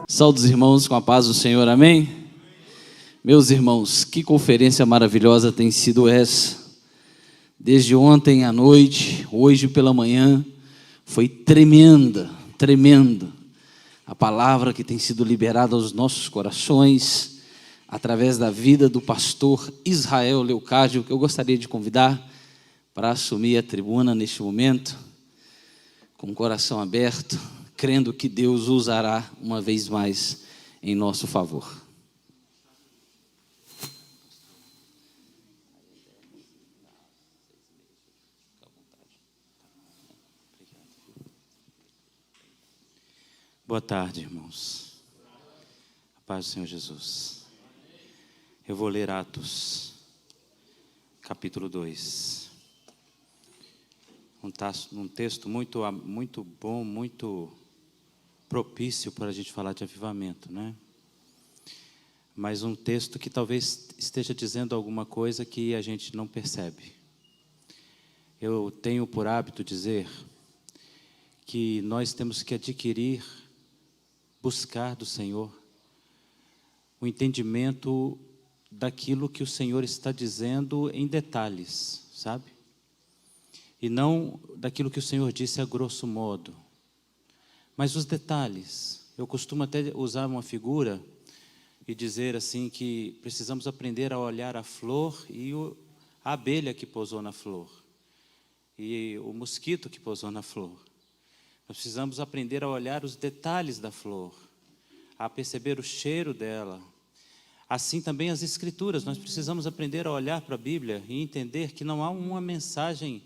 Saúde os irmãos com a paz do Senhor, amém? Meus irmãos, que conferência maravilhosa tem sido essa. Desde ontem à noite, hoje pela manhã, foi tremenda. A palavra que tem sido liberada aos nossos corações, através da vida do pastor Israel Leocádio, que eu gostaria de convidar para assumir a tribuna neste momento, com o coração aberto, crendo que Deus usará uma vez mais em nosso favor. Boa tarde, irmãos. A paz do Senhor Jesus. Eu vou ler Atos, capítulo 2. Um texto muito bom, muito propício para a gente falar de avivamento, né? Mas um texto que talvez esteja dizendo alguma coisa que a gente não percebe. Eu tenho por hábito dizer que nós temos que adquirir, buscar do Senhor o entendimento daquilo que o Senhor está dizendo em detalhes, sabe? E não daquilo que o Senhor disse a grosso modo. Mas os detalhes, eu costumo até usar uma figura e dizer assim que precisamos aprender a olhar a flor e a abelha que pousou na flor e o mosquito que pousou na flor. Nós precisamos aprender a olhar os detalhes da flor, a perceber o cheiro dela. Assim também as Escrituras, nós precisamos aprender a olhar para a Bíblia e entender que não há uma mensagem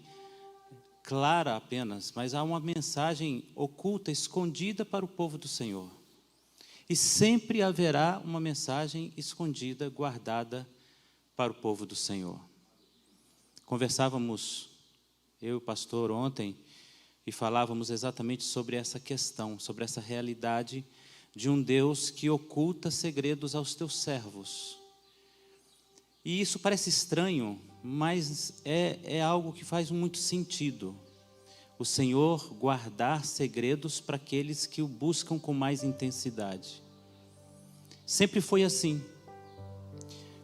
clara apenas, mas há uma mensagem oculta, escondida para o povo do Senhor. E sempre haverá uma mensagem escondida, guardada para o povo do Senhor. Conversávamos, eu e o pastor, ontem, e falávamos exatamente sobre essa questão, sobre essa realidade de um Deus que oculta segredos aos teus servos. E isso parece estranho, mas é algo que faz muito sentido. O Senhor guardar segredos para aqueles que o buscam com mais intensidade. Sempre foi assim.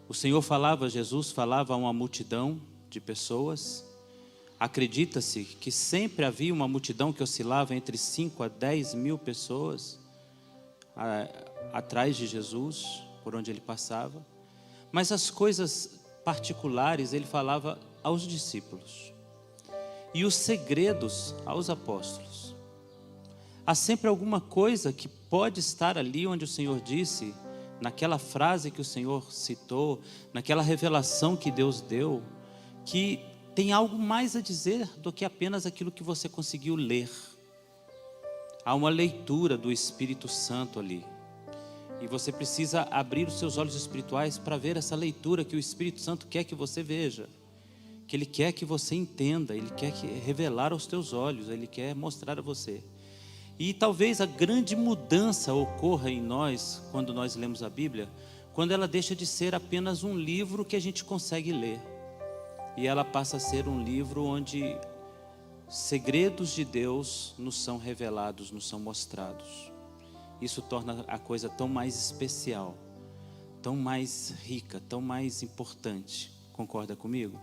O Senhor falava, Jesus falava a uma multidão de pessoas. Acredita-se que sempre havia uma multidão que oscilava entre 5 a 10 mil pessoas atrás de Jesus, por onde ele passava. Mas as coisas particulares ele falava aos discípulos e os segredos aos apóstolos. Há sempre alguma coisa que pode estar ali onde o Senhor disse, naquela frase que o Senhor citou, naquela revelação que Deus deu, que tem algo mais a dizer do que apenas aquilo que você conseguiu ler. Há uma leitura do Espírito Santo ali. E você precisa abrir os seus olhos espirituais para ver essa leitura que o Espírito Santo quer que você veja. Que Ele quer que você entenda, Ele quer revelar aos teus olhos, Ele quer mostrar a você. E talvez a grande mudança ocorra em nós, quando nós lemos a Bíblia, quando ela deixa de ser apenas um livro que a gente consegue ler. E ela passa a ser um livro onde segredos de Deus nos são revelados, nos são mostrados. Isso torna a coisa tão mais especial, tão mais rica, tão mais importante. Concorda comigo?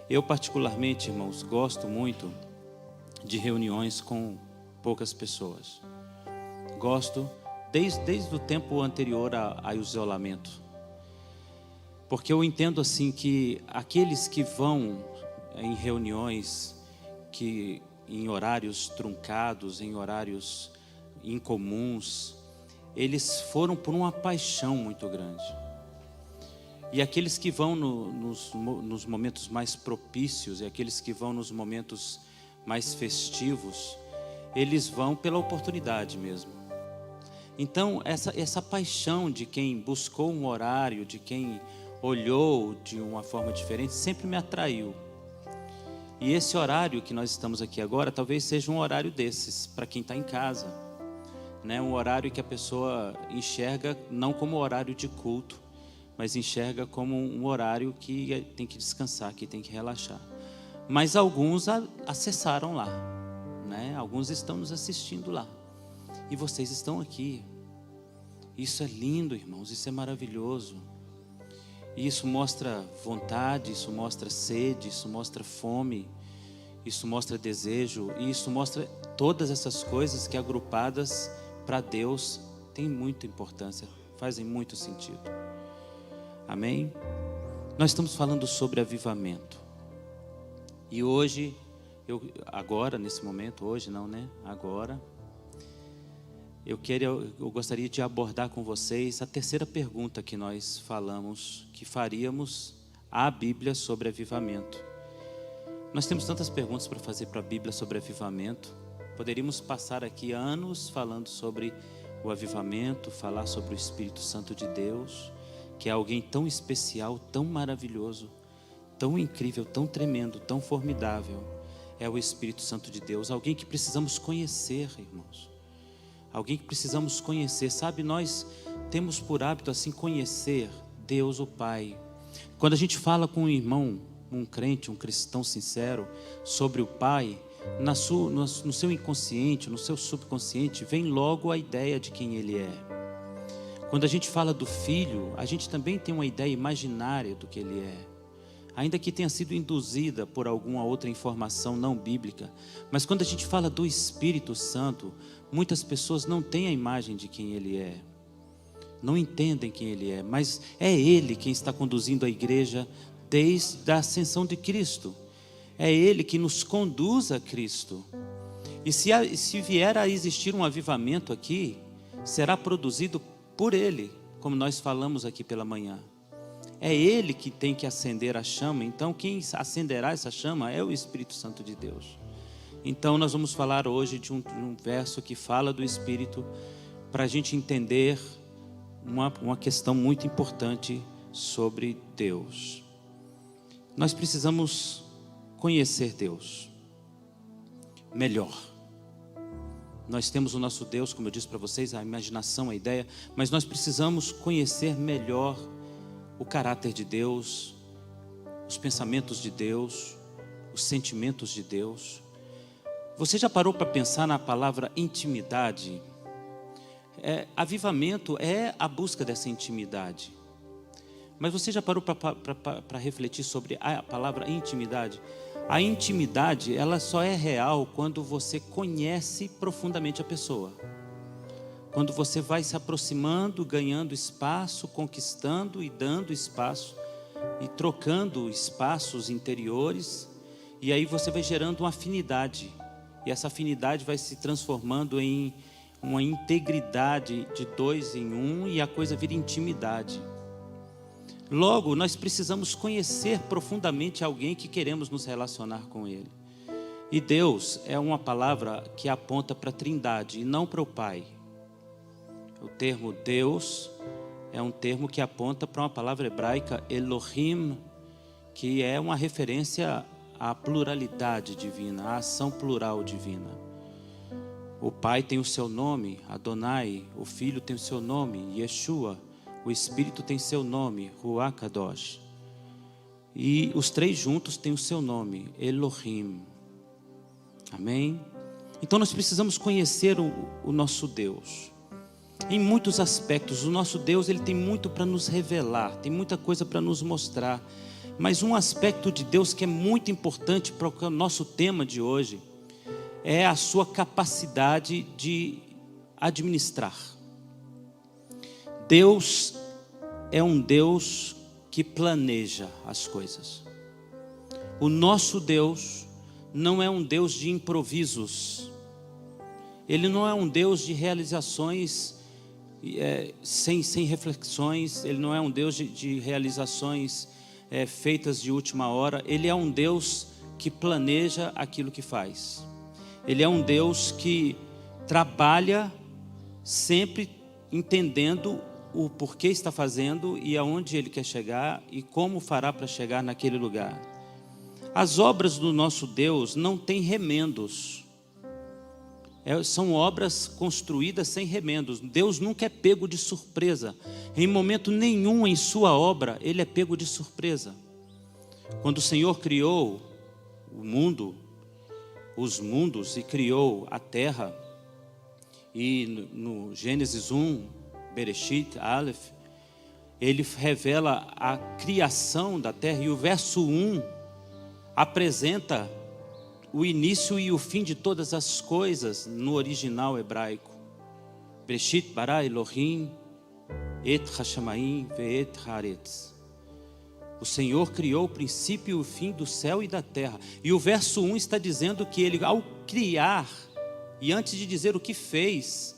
Eu particularmente, irmãos, gosto muito de reuniões com poucas pessoas. Gosto desde o tempo anterior ao isolamento. Porque eu entendo assim que aqueles que vão em reuniões, que em horários truncados, em horários incomuns, eles foram por uma paixão muito grande. E aqueles que vão nos momentos mais propícios, e aqueles que vão nos momentos mais festivos, eles vão pela oportunidade mesmo. Então, essa paixão de quem buscou um horário, de quem olhou de uma forma diferente, sempre me atraiu. E esse horário que nós estamos aqui agora, talvez seja um horário desses, para quem está em casa, né? Um horário que a pessoa enxerga não como horário de culto, mas enxerga como um horário que tem que descansar, que tem que relaxar. Mas alguns acessaram lá, né? Alguns estão nos assistindo lá. E vocês estão aqui. Isso é lindo, irmãos, isso é maravilhoso. Isso mostra vontade, isso mostra sede, isso mostra fome, isso mostra desejo, e isso mostra todas essas coisas que agrupadas para Deus têm muita importância, fazem muito sentido. Amém? Nós estamos falando sobre avivamento. E hoje, agora, nesse momento, hoje não, né? Agora, eu gostaria de abordar com vocês a terceira pergunta que nós falamos, que faríamos à Bíblia sobre avivamento. Nós temos tantas perguntas para fazer para a Bíblia sobre avivamento. Poderíamos passar aqui anos falando sobre o avivamento, falar sobre o Espírito Santo de Deus, que é alguém tão especial, tão maravilhoso, tão incrível, tão tremendo, tão formidável. É o Espírito Santo de Deus, alguém que precisamos conhecer, irmãos. Alguém que precisamos conhecer, sabe, nós temos por hábito assim conhecer Deus o Pai. Quando a gente fala com um irmão, um crente, um cristão sincero sobre o Pai, no seu inconsciente, no seu subconsciente, vem logo a ideia de quem Ele é. Quando a gente fala do Filho, a gente também tem uma ideia imaginária do que Ele é. Ainda que tenha sido induzida por alguma outra informação não bíblica. Mas quando a gente fala do Espírito Santo, muitas pessoas não têm a imagem de quem Ele é. Não entendem quem Ele é. Mas é Ele quem está conduzindo a igreja desde a ascensão de Cristo. É Ele que nos conduz a Cristo. E se vier a existir um avivamento aqui, será produzido por Ele, como nós falamos aqui pela manhã. É Ele que tem que acender a chama. Então quem acenderá essa chama é o Espírito Santo de Deus. Então nós vamos falar hoje de um verso que fala do Espírito, para a gente entender uma questão muito importante sobre Deus. Nós precisamos conhecer Deus melhor. Nós temos o nosso Deus, como eu disse para vocês, a imaginação, a ideia, mas nós precisamos conhecer melhor o caráter de Deus, os pensamentos de Deus, os sentimentos de Deus. Você já parou para pensar na palavra intimidade? Avivamento é a busca dessa intimidade. Mas você já parou para refletir sobre a palavra intimidade? A intimidade, ela só é real quando você conhece profundamente a pessoa. Quando você vai se aproximando, ganhando espaço, conquistando e dando espaço, e trocando espaços interiores, e aí você vai gerando uma afinidade. E essa afinidade vai se transformando em uma integridade de dois em um, e a coisa vira intimidade. Logo, nós precisamos conhecer profundamente alguém que queremos nos relacionar com Ele. E Deus é uma palavra que aponta para a Trindade e não para o Pai. O termo Deus é um termo que aponta para uma palavra hebraica, Elohim, que é uma referência à pluralidade divina, à ação plural divina. O Pai tem o seu nome, Adonai, o Filho tem o seu nome, Yeshua, o Espírito tem seu nome, Ruach Kadosh. E os três juntos têm o seu nome, Elohim. Amém? Então nós precisamos conhecer o nosso Deus. Em muitos aspectos, o nosso Deus, Ele tem muito para nos revelar, tem muita coisa para nos mostrar. Mas um aspecto de Deus que é muito importante para o nosso tema de hoje é a sua capacidade de administrar. Deus é um Deus que planeja as coisas. O nosso Deus não é um Deus de improvisos. Ele não é um Deus de realizações sem reflexões. Ele não é um Deus de realizações feitas de última hora. Ele é um Deus que planeja aquilo que faz. Ele é um Deus que trabalha sempre entendendo o porquê está fazendo e aonde Ele quer chegar e como fará para chegar naquele lugar. As obras do nosso Deus não têm remendos. São obras construídas sem remendos. Deus nunca é pego de surpresa. Em momento nenhum em sua obra, Ele é pego de surpresa. Quando o Senhor criou o mundo, os mundos, e criou a terra, e no Gênesis 1, Bereshit, Aleph, Ele revela a criação da terra, e o verso 1 apresenta o início e o fim de todas as coisas no original hebraico. Bereshit bara Elohim et hashamayim ve'et haaretz. O Senhor criou o princípio e o fim do céu e da terra. E o verso 1 está dizendo que Ele, ao criar, e antes de dizer o que fez,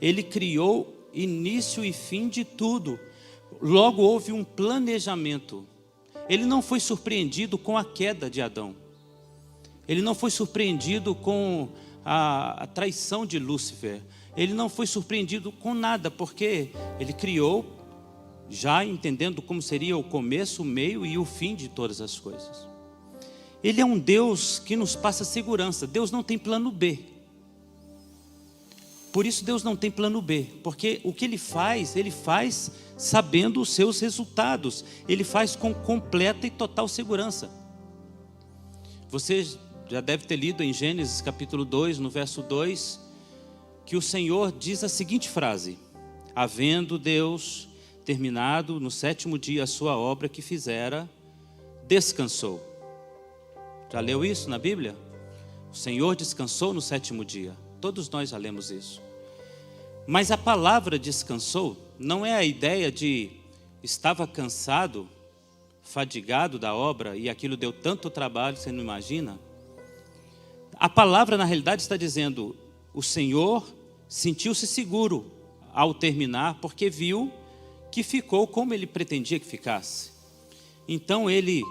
Ele criou início e fim de tudo. Logo houve um planejamento. Ele não foi surpreendido com a queda de Adão. Ele não foi surpreendido com a traição de Lúcifer. Ele não foi surpreendido com nada, porque Ele criou, já entendendo como seria o começo, o meio e o fim de todas as coisas. Ele é um Deus que nos passa segurança. Deus não tem plano B. Por isso Deus não tem plano B, porque o que Ele faz sabendo os seus resultados. Ele faz com completa e total segurança. Você já deve ter lido em Gênesis capítulo 2, no verso 2, que o Senhor diz a seguinte frase: havendo Deus terminado no 7º dia a sua obra que fizera, descansou. Já leu isso na Bíblia? O Senhor descansou no 7º dia. Todos nós já lemos isso. Mas a palavra descansou não é a ideia de estava cansado, fadigado da obra e aquilo deu tanto trabalho, você não imagina? A palavra na realidade está dizendo: o Senhor sentiu-se seguro ao terminar, porque viu que ficou como Ele pretendia que ficasse. Então Ele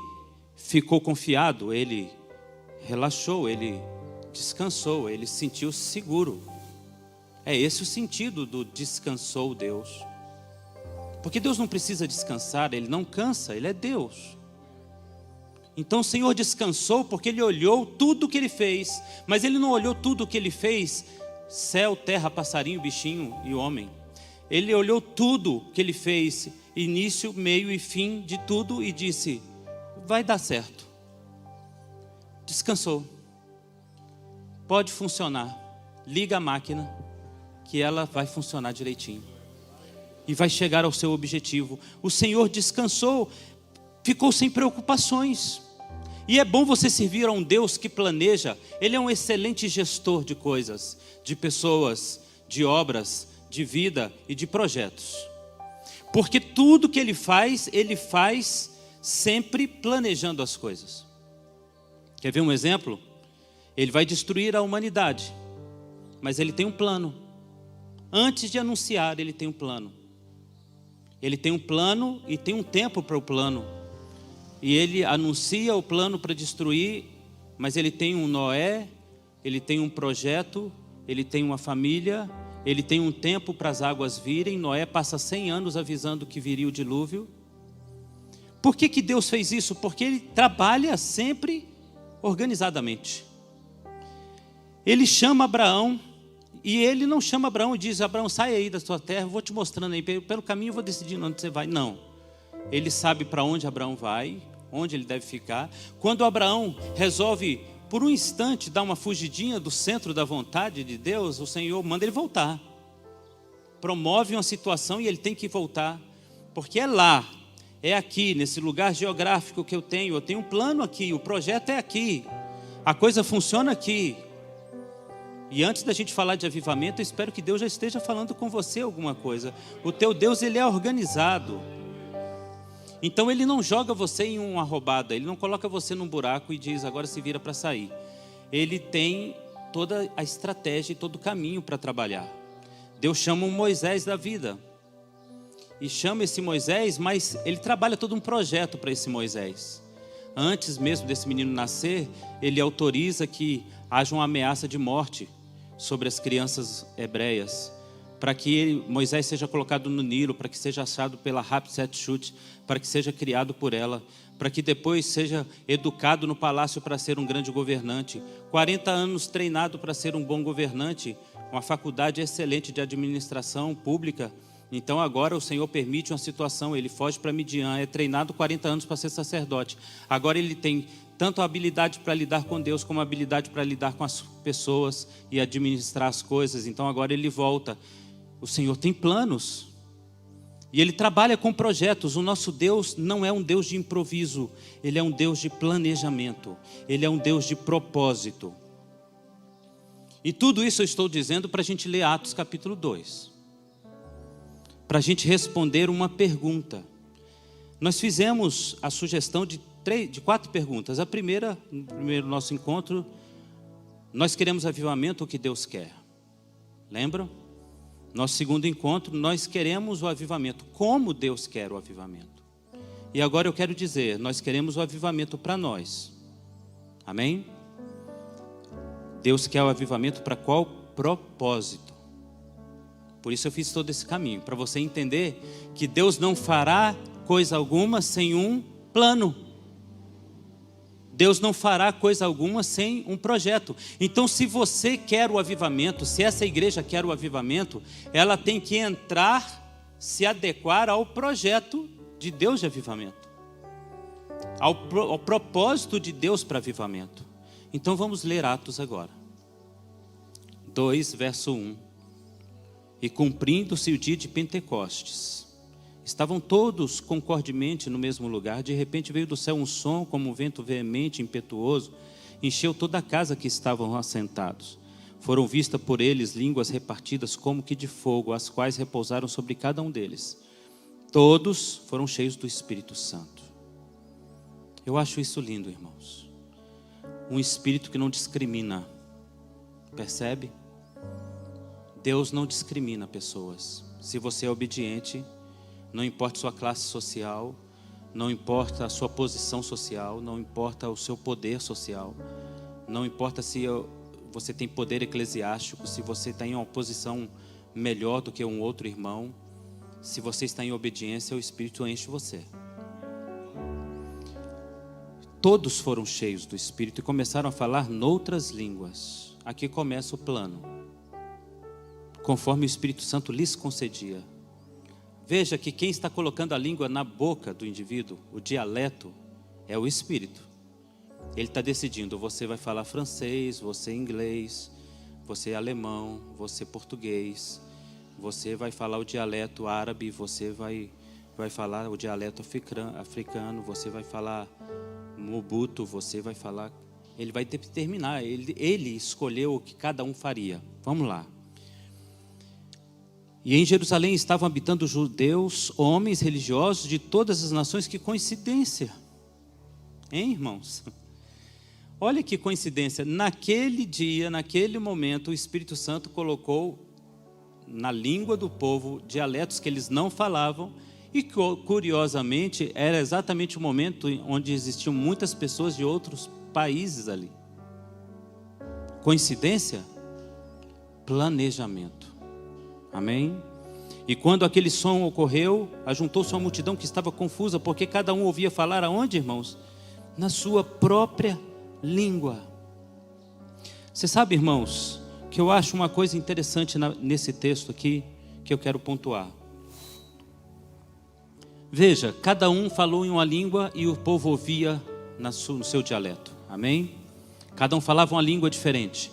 ficou confiado, Ele relaxou, Ele descansou, Ele sentiu-se seguro. É esse o sentido do descansou Deus. Porque Deus não precisa descansar, Ele não cansa, Ele é Deus. Então o Senhor descansou porque Ele olhou tudo o que Ele fez. Mas Ele não olhou tudo o que Ele fez, céu, terra, passarinho, bichinho e homem. Ele olhou tudo que Ele fez, início, meio e fim de tudo, e disse: vai dar certo. Descansou. Pode funcionar. Liga a máquina, que ela vai funcionar direitinho. E vai chegar ao seu objetivo. O Senhor descansou, ficou sem preocupações. E é bom você servir a um Deus que planeja. Ele é um excelente gestor de coisas, de pessoas, de obras, de vida e de projetos. Porque tudo que Ele faz sempre planejando as coisas. Quer ver um exemplo? Ele vai destruir a humanidade, mas Ele tem um plano. Antes de anunciar, Ele tem um plano. Ele tem um plano e tem um tempo para o plano. E Ele anuncia o plano para destruir, mas Ele tem um Noé, Ele tem um projeto, Ele tem uma família, Ele tem um tempo para as águas virem. Noé passa 100 anos avisando que viria o dilúvio. Por que Deus fez isso? Porque Ele trabalha sempre organizadamente. Ele chama Abraão, e Ele não chama Abraão e diz: Abraão, sai aí da sua terra, eu vou te mostrando aí, pelo caminho eu vou decidindo onde você vai. Não, Ele sabe para onde Abraão vai, onde ele deve ficar. Quando Abraão resolve, por um instante, dar uma fugidinha do centro da vontade de Deus, o Senhor manda ele voltar. Promove uma situação e ele tem que voltar, porque é lá, é aqui, nesse lugar geográfico que eu tenho um plano aqui, o projeto é aqui, a coisa funciona aqui. E antes da gente falar de avivamento, eu espero que Deus já esteja falando com você alguma coisa. O teu Deus, Ele é organizado. Então Ele não joga você em uma roubada, Ele não coloca você num buraco e diz: agora se vira para sair. Ele tem toda a estratégia e todo o caminho para trabalhar. Deus chama um Moisés da vida, e chama esse Moisés, mas Ele trabalha todo um projeto para esse Moisés. Antes mesmo desse menino nascer, Ele autoriza que haja uma ameaça de morte sobre as crianças hebreias, para que Moisés seja colocado no Nilo, para que seja achado pela Hatshepsut, para que seja criado por ela, para que depois seja educado no palácio para ser um grande governante. 40 anos treinado para ser um bom governante, uma faculdade excelente de administração pública. Então agora o Senhor permite uma situação, ele foge para Midian, é treinado 40 anos para ser sacerdote. Agora ele tem tanto a habilidade para lidar com Deus, como a habilidade para lidar com as pessoas e administrar as coisas. Então agora ele volta. O Senhor tem planos. E Ele trabalha com projetos. O nosso Deus não é um Deus de improviso. Ele é um Deus de planejamento. Ele é um Deus de propósito. E tudo isso eu estou dizendo para a gente ler Atos capítulo 2. Para a gente responder uma pergunta. Nós fizemos a sugestão de 4 perguntas. A primeira, no primeiro nosso encontro, nós queremos avivamento, o que Deus quer. Lembram? Nosso segundo encontro, nós queremos o avivamento. Como Deus quer o avivamento? E agora eu quero dizer, nós queremos o avivamento para nós. Amém? Deus quer o avivamento para qual propósito? Por isso eu fiz todo esse caminho, para você entender que Deus não fará coisa alguma sem um plano. Deus não fará coisa alguma sem um projeto. Então, se você quer o avivamento, se essa igreja quer o avivamento, ela tem que entrar, se adequar ao projeto de Deus de avivamento, ao propósito de Deus para avivamento. Então, vamos ler Atos agora. 2, verso 1. E cumprindo-se o dia de Pentecostes, estavam todos concordemente no mesmo lugar. De repente veio do céu um som como um vento veemente, impetuoso, encheu toda a casa que estavam assentados. Foram vistas por eles línguas repartidas como que de fogo, as quais repousaram sobre cada um deles. Todos foram cheios do Espírito Santo. Eu acho isso lindo, irmãos. Um Espírito que não discrimina. Percebe? Deus não discrimina pessoas. Se você é obediente, não importa a sua classe social, não importa a sua posição social, não importa o seu poder social, não importa se você tem poder eclesiástico, se você está em uma posição melhor do que um outro irmão, se você está em obediência, o Espírito enche você. Todos foram cheios do Espírito e começaram a falar noutras línguas. Aqui começa o plano, conforme o Espírito Santo lhes concedia. Veja que quem está colocando a língua na boca do indivíduo, o dialeto, é o Espírito. Ele está decidindo, você vai falar francês, você inglês, você alemão, você português, você vai falar o dialeto árabe, você vai falar o dialeto africano, você vai falar Mobutu, você vai falar... Ele vai determinar, ele escolheu o que cada um faria. Vamos lá. E em Jerusalém estavam habitando judeus, homens religiosos de todas as nações. Que coincidência, hein, irmãos? Olha que coincidência. Naquele dia, naquele momento, o Espírito Santo colocou na língua do povo dialetos que eles não falavam. E curiosamente, era exatamente o momento onde existiam muitas pessoas de outros países ali. Coincidência? Planejamento. Amém? E quando aquele som ocorreu, ajuntou-se uma multidão que estava confusa, porque cada um ouvia falar aonde, irmãos? Na sua própria língua. Você sabe, irmãos, que eu acho uma coisa interessante nesse texto aqui, que eu quero pontuar. Veja, cada um falou em uma língua e o povo ouvia no seu dialeto. Amém? Cada um falava uma língua diferente.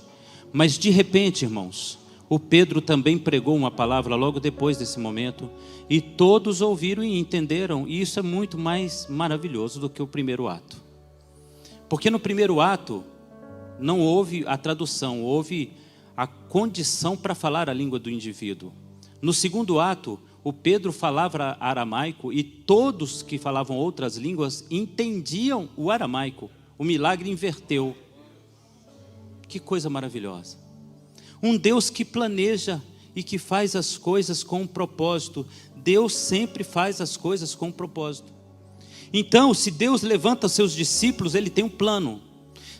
Mas de repente, irmãos, o Pedro também pregou uma palavra logo depois desse momento, e todos ouviram e entenderam, e isso é muito mais maravilhoso do que o primeiro ato. Porque no primeiro ato, não houve a tradução, houve a condição para falar a língua do indivíduo. No segundo ato, o Pedro falava aramaico, e todos que falavam outras línguas entendiam o aramaico. O milagre inverteu. Que coisa maravilhosa. Um Deus que planeja e que faz as coisas com um propósito. Deus sempre faz as coisas com um propósito. Então, se Deus levanta seus discípulos, Ele tem um plano.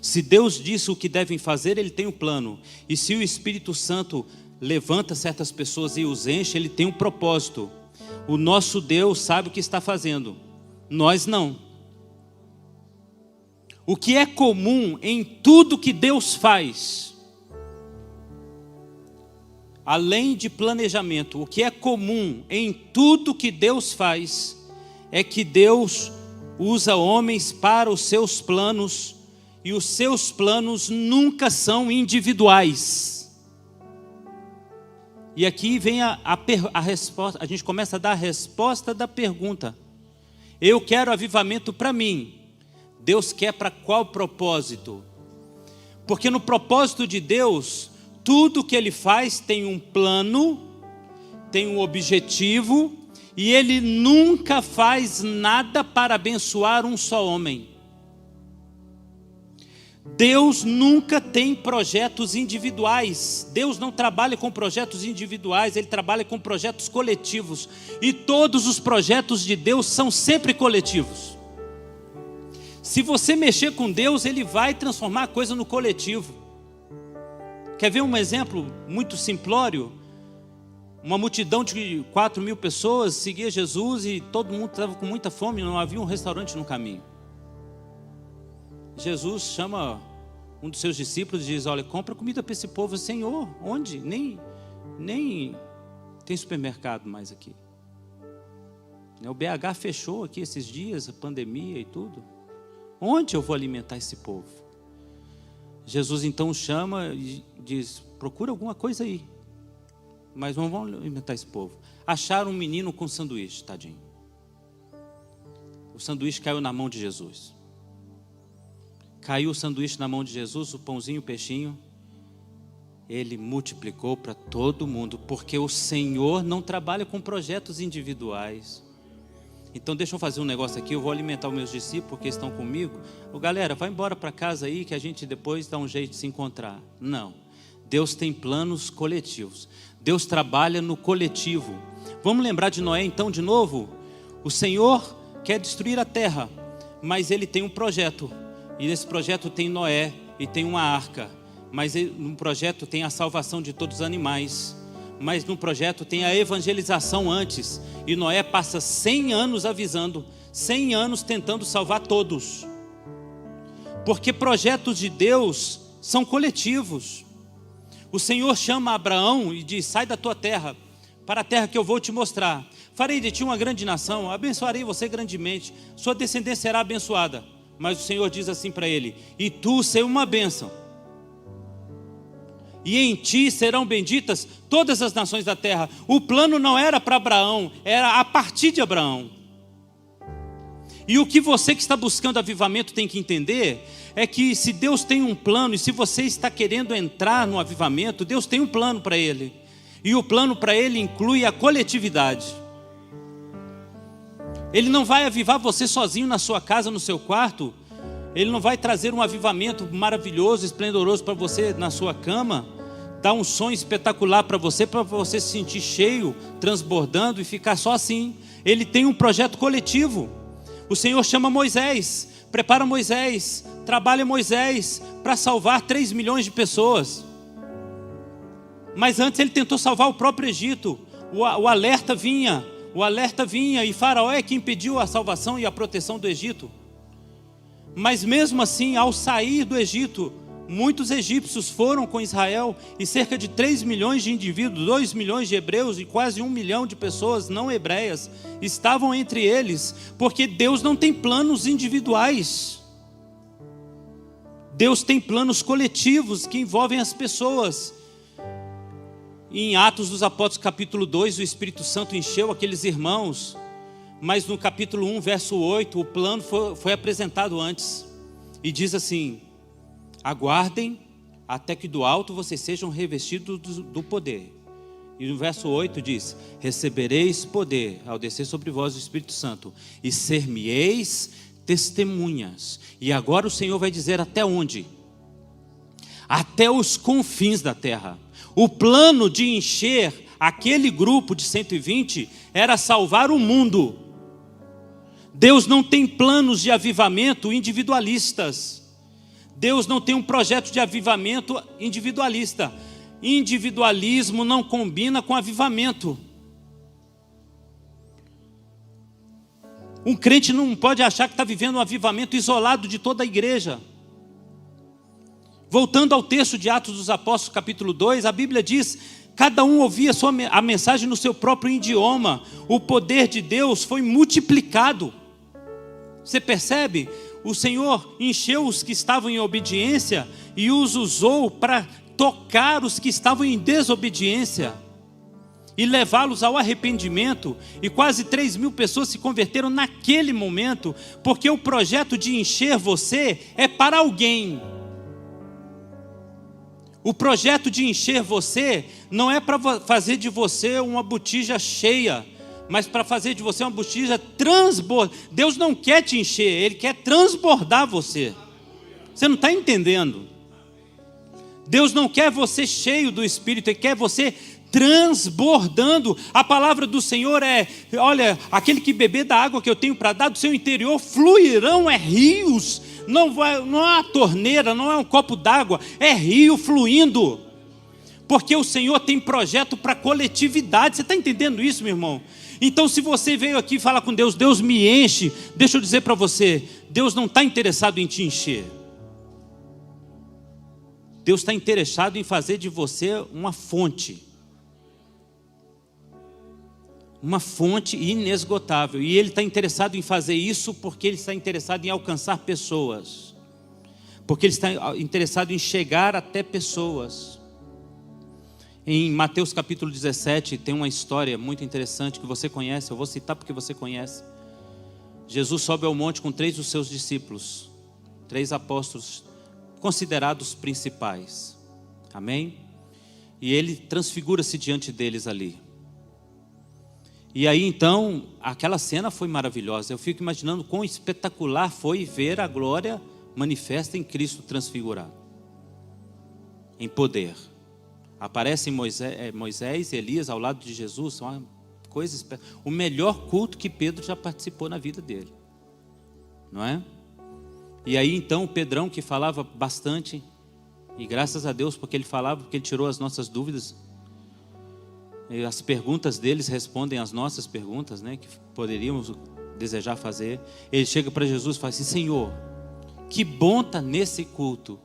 Se Deus disse o que devem fazer, Ele tem um plano. E se o Espírito Santo levanta certas pessoas e os enche, Ele tem um propósito. O nosso Deus sabe o que está fazendo, nós não. O que é comum em tudo que Deus faz, além de planejamento, o que é comum em tudo que Deus faz, é que Deus usa homens para os seus planos, e os seus planos nunca são individuais. E aqui vem a resposta, a gente começa a dar a resposta da pergunta. Eu quero avivamento para mim. Deus quer para qual propósito? Porque no propósito de Deus, tudo que Ele faz tem um plano, tem um objetivo, e Ele nunca faz nada para abençoar um só homem. Deus nunca tem projetos individuais. Deus não trabalha com projetos individuais, Ele trabalha com projetos coletivos. E todos os projetos de Deus são sempre coletivos. Se você mexer com Deus, Ele vai transformar a coisa no coletivo. Quer ver um exemplo muito simplório? Uma multidão de 4.000 pessoas seguia Jesus e todo mundo estava com muita fome, não havia um restaurante no caminho. Jesus chama um dos seus discípulos e diz: olha, compra comida para esse povo. Senhor, onde? Nem tem supermercado mais aqui. O BH fechou aqui esses dias, a pandemia e tudo. Onde eu vou alimentar esse povo? Jesus então chama e diz: procura alguma coisa aí, mas não vão alimentar esse povo. Acharam um menino com sanduíche, tadinho. O sanduíche caiu na mão de Jesus. Caiu o sanduíche na mão de Jesus, o pãozinho, o peixinho. Ele multiplicou para todo mundo, porque o Senhor não trabalha com projetos individuais. Então deixa eu fazer um negócio aqui, eu vou alimentar os meus discípulos, porque estão comigo. Galera, vai embora para casa aí, que a gente depois dá um jeito de se encontrar. Não, Deus tem planos coletivos. Deus trabalha no coletivo. Vamos lembrar de Noé então de novo? O Senhor quer destruir a terra, mas Ele tem um projeto. E nesse projeto tem Noé e tem uma arca. Mas no projeto tem a salvação de todos os animais. Mas no projeto tem a evangelização antes. E Noé passa 100 anos avisando, 100 anos tentando salvar todos. Porque projetos de Deus são coletivos. O Senhor chama Abraão e diz: sai da tua terra, para a terra que eu vou te mostrar. Farei de ti uma grande nação, abençoarei você grandemente, sua descendência será abençoada. Mas o Senhor diz assim para ele: e tu serás uma bênção, e em ti serão benditas todas as nações da terra. O plano não era para Abraão, era a partir de Abraão. E o que você que está buscando avivamento tem que entender é que se Deus tem um plano, e se você está querendo entrar no avivamento, Deus tem um plano para ele. E o plano para ele inclui a coletividade. Ele não vai avivar você sozinho na sua casa, no seu quarto. Ele não vai trazer um avivamento maravilhoso, esplendoroso para você na sua cama, dar um sonho espetacular para você se sentir cheio, transbordando e ficar só assim. Ele tem um projeto coletivo. O Senhor chama Moisés, prepara Moisés, trabalha Moisés para salvar 3 milhões de pessoas. Mas antes ele tentou salvar o próprio Egito. O alerta vinha. O alerta vinha, e Faraó é que impediu a salvação e a proteção do Egito. Mas mesmo assim, ao sair do Egito, muitos egípcios foram com Israel, e cerca de 3 milhões de indivíduos, 2 milhões de hebreus e quase 1 milhão de pessoas não hebreias estavam entre eles, porque Deus não tem planos individuais. Deus tem planos coletivos que envolvem as pessoas. Em Atos dos Apóstolos capítulo 2, o Espírito Santo encheu aqueles irmãos, mas no capítulo 1, verso 8, o plano foi apresentado antes, e diz assim: aguardem até que do alto vocês sejam revestidos do poder. E no verso 8 diz: recebereis poder ao descer sobre vós o Espírito Santo, e ser-me-eis testemunhas. E agora o Senhor vai dizer até onde? Até os confins da terra. O plano de encher aquele grupo de 120 era salvar o mundo. Deus não tem planos de avivamento individualistas. Deus não tem um projeto de avivamento individualista. individualismo não combina com avivamento. Um crente não pode achar que está vivendo um avivamento isolado de toda a igreja. Voltando ao texto de Atos dos Apóstolos, capítulo 2, a Bíblia diz: cada um ouvia a mensagem no seu próprio idioma. O poder de Deus foi multiplicado. Você percebe? O Senhor encheu os que estavam em obediência e os usou para tocar os que estavam em desobediência e levá-los ao arrependimento. E quase 3.000 pessoas se converteram naquele momento, porque o projeto de encher você é para alguém. O projeto de encher você não é para fazer de você uma botija cheia, mas para fazer de você uma botija transbordante. Deus não quer te encher, Ele quer transbordar você. Você não está entendendo? Deus não quer você cheio do Espírito, Ele quer você transbordando. A palavra do Senhor é: olha, aquele que beber da água que eu tenho para dar, do seu interior fluirão rios. Não é uma torneira, não é um copo d'água, é rio fluindo. Porque o Senhor tem projeto para coletividade. Você está entendendo isso, meu irmão? Então, se você veio aqui falar com Deus, Deus me enche, deixa eu dizer para você, Deus não está interessado em te encher. Deus está interessado em fazer de você uma fonte inesgotável. E Ele está interessado em fazer isso porque Ele está interessado em alcançar pessoas, porque Ele está interessado em chegar até pessoas. Em Mateus capítulo 17 tem uma história muito interessante que você conhece. Eu vou citar porque você conhece. Jesus sobe ao monte com 3 dos seus discípulos, 3 apóstolos considerados principais, amém? E Ele transfigura-se diante deles ali. E aí então, aquela cena foi maravilhosa. Eu fico imaginando quão espetacular foi ver a glória manifesta em Cristo transfigurado, em poder. Aparecem Moisés e Elias ao lado de Jesus. São uma coisa, o melhor culto que Pedro já participou na vida dele, não é? E aí então o Pedrão, que falava bastante, e graças a Deus porque ele falava, porque ele tirou as nossas dúvidas. As perguntas deles respondem às nossas perguntas, né, que poderíamos desejar fazer. Ele chega para Jesus e fala assim: Senhor, que bom está nesse culto.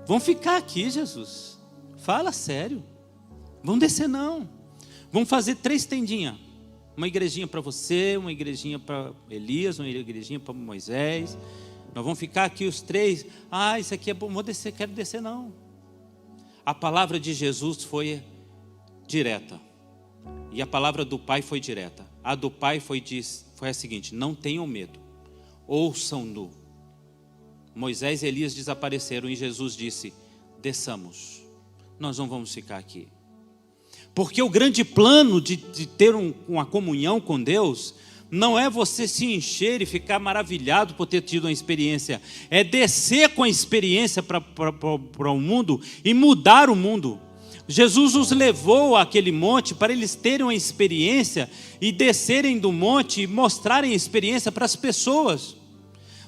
Vamos ficar aqui, Jesus. Fala sério. Vamos descer não. Vamos fazer 3 tendinhas. Uma igrejinha para você, uma igrejinha para Elias, uma igrejinha para Moisés. Nós vamos ficar aqui os 3. Isso aqui é bom, vou descer, quero descer não. A palavra de Jesus foi direta. E a palavra do Pai foi direta. A do Pai foi a seguinte: não tenham medo, ouçam-no. Moisés e Elias desapareceram e Jesus disse: desçamos, nós não vamos ficar aqui. Porque o grande plano de ter uma comunhão com Deus não é você se encher e ficar maravilhado por ter tido uma experiência, é descer com a experiência para o mundo e mudar o mundo. Jesus os levou àquele monte para eles terem uma experiência e descerem do monte e mostrarem a experiência para as pessoas.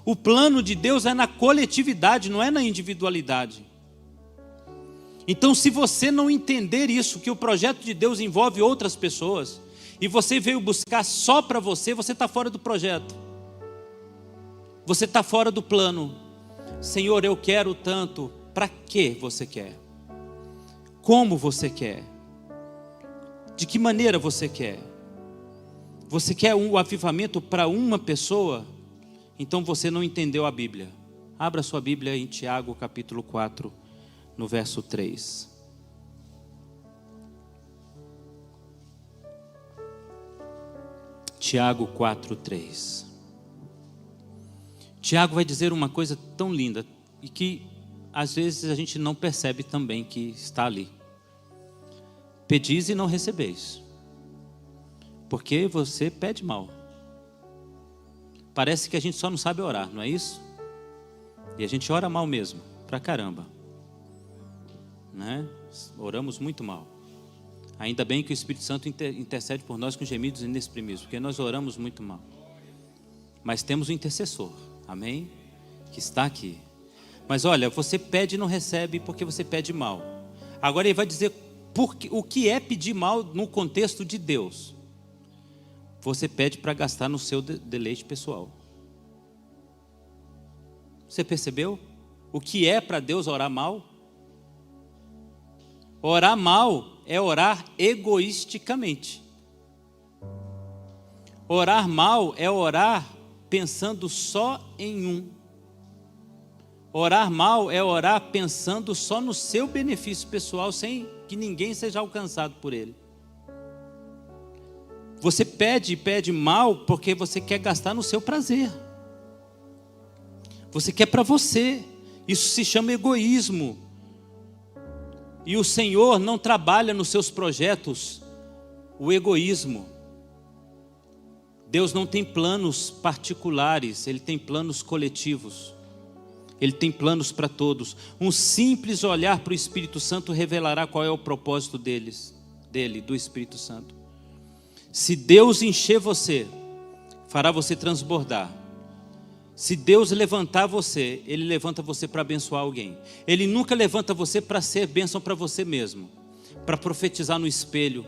O plano de Deus é na coletividade, não é na individualidade. Então, se você não entender isso, que o projeto de Deus envolve outras pessoas, e você veio buscar só para você, você está fora do projeto. Você está fora do plano. Senhor, eu quero tanto. Para que você quer? Como você quer? De que maneira você quer? Você quer um avivamento para uma pessoa? Então você não entendeu a Bíblia. Abra sua Bíblia em Tiago capítulo 4, no verso 3. Tiago 4, 3. Tiago vai dizer uma coisa tão linda e que às vezes a gente não percebe também que está ali. Pedis e não recebeis, porque você pede mal. Parece que a gente só não sabe orar, não é isso? E a gente ora mal mesmo, pra caramba, né? Oramos muito mal. Ainda bem que o Espírito Santo intercede por nós com gemidos inexprimíveis, porque nós oramos muito mal. Mas temos um intercessor, amém? Que está aqui. Mas olha, você pede e não recebe porque você pede mal. Agora ele vai dizer o que é pedir mal no contexto de Deus. Você pede para gastar no seu deleite pessoal. Você percebeu? O que é para Deus orar mal? Orar mal é orar egoisticamente. Orar mal é orar pensando só em um. Orar mal é orar pensando só no seu benefício pessoal, sem que ninguém seja alcançado por ele. Você pede e pede mal porque você quer gastar no seu prazer. Você quer para você. Isso se chama egoísmo. E o Senhor não trabalha nos seus projetos o egoísmo. Deus não tem planos particulares, Ele tem planos coletivos. Ele tem planos para todos. Um simples olhar para o Espírito Santo revelará qual é o propósito do Espírito Santo. Se Deus encher você, fará você transbordar. Se Deus levantar você, Ele levanta você para abençoar alguém. Ele nunca levanta você para ser bênção para você mesmo, para profetizar no espelho,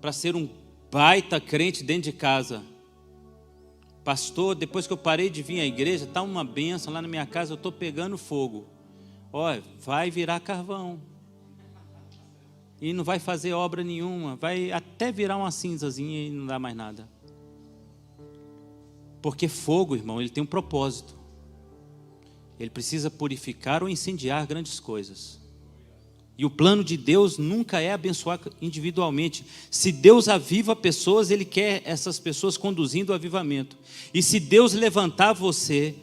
para ser um baita crente dentro de casa. Pastor, depois que eu parei de vir à igreja, está uma bênção lá na minha casa, eu estou pegando fogo. Olha, vai virar carvão. E não vai fazer obra nenhuma, vai até virar uma cinzazinha e não dá mais nada. Porque fogo, irmão, ele tem um propósito. Ele precisa purificar ou incendiar grandes coisas. E o plano de Deus nunca é abençoar individualmente. Se Deus aviva pessoas, Ele quer essas pessoas conduzindo o avivamento. E se Deus levantar você,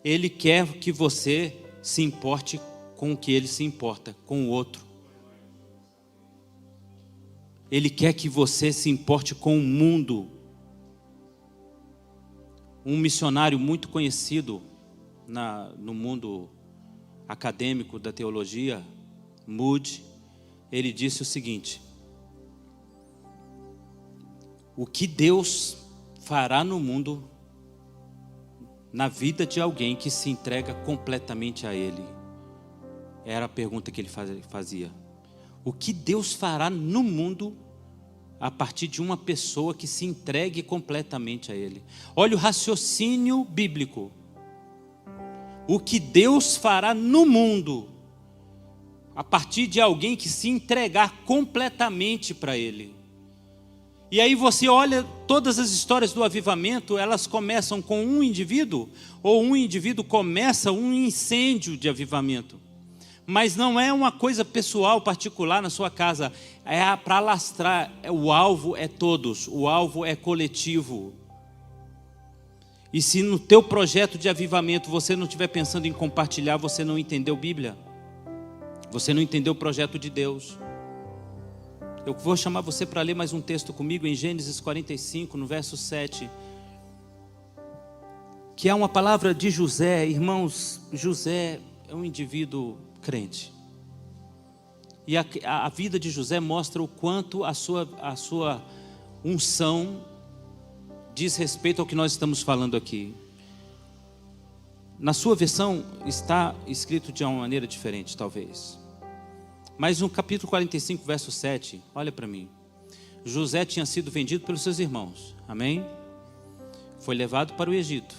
Ele quer que você se importe com o que Ele se importa, com o outro. Ele quer que você se importe com o mundo. Um missionário muito conhecido no mundo acadêmico da teologia, Moody, ele disse o seguinte: o que Deus fará no mundo, na vida de alguém que se entrega completamente a Ele? Era a pergunta que ele fazia. O que Deus fará no mundo a partir de uma pessoa que se entregue completamente a Ele? Olha o raciocínio bíblico. O que Deus fará no mundo a partir de alguém que se entregar completamente para Ele. E aí você olha todas as histórias do avivamento, elas começam com um indivíduo, ou um indivíduo começa um incêndio de avivamento. Mas não é uma coisa pessoal, particular na sua casa, é para alastrar. O alvo é todos, o alvo é coletivo. E se no teu projeto de avivamento você não estiver pensando em compartilhar, você não entendeu Bíblia. Você não entendeu o projeto de Deus. Eu vou chamar você para ler mais um texto comigo em Gênesis 45, no verso 7. Que é uma palavra de José. Irmãos, José é um indivíduo crente. E a vida de José mostra o quanto a sua unção diz respeito ao que nós estamos falando aqui. Na sua versão está escrito de uma maneira diferente, talvez. Mas no capítulo 45, verso 7, olha para mim. José tinha sido vendido pelos seus irmãos, amém? Foi levado para o Egito.